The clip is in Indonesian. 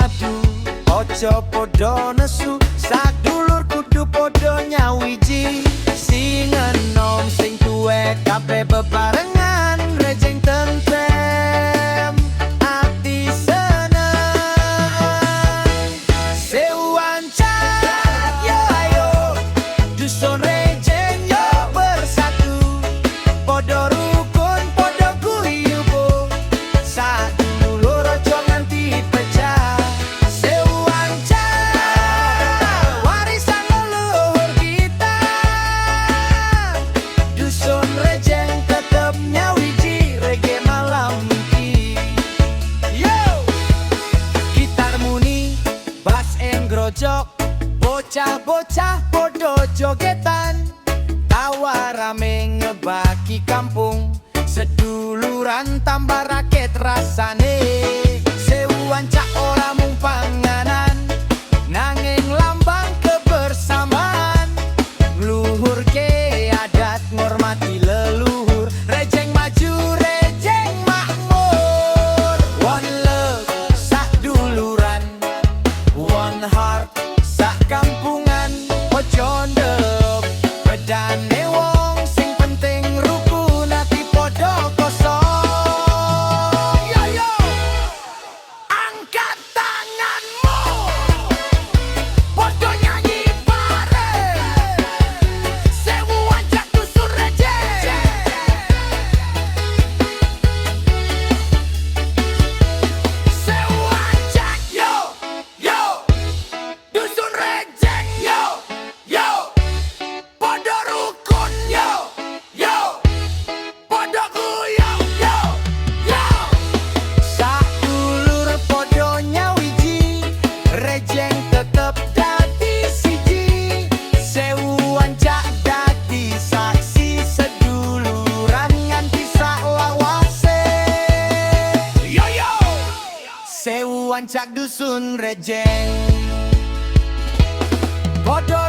madu, ojo podo nesu, sadulur kudu podo nyawiji. Sing enom sing tuwek kabeh bebarengan, rejeng tentrem ati seneng. Sewancak yo ayo, dusun rejeng yo bersatu, podo rukun podo guyubo, sadulur ojo nganti pecah. Sewancak warisan leluhur kita, dusun rejeng tetep nyawiji reggae malam iki. Yo, gitar muni, bass and grojok, bocah-bocah podo jogetan, tawa rame ngebaki kampung, seduluran tambah raket rasane. Sewancak ora mung panganan, nanging lambang kebersamaan, ngluhurke adat ngormati leluhur, rejeng maju rejeng makmur. One love sak duluran, one heart sak kampungan, ojo ndep bedane wong, sing penting rukun ati podo kosong. Yo yo, angkat tanganmu, podo nyanyi bareng. Sewancak dusun rejeng, sewancak yo yo, dusun rejeng yo yo, podo rukun yo yo, podo guyub yo yo. Sadulur podo nyawiji, rejeng tetep dadi siji. Sewancak dadi saksi, seduluran nganti saklawase. Yo yo, sewancak dusun rejeng, podo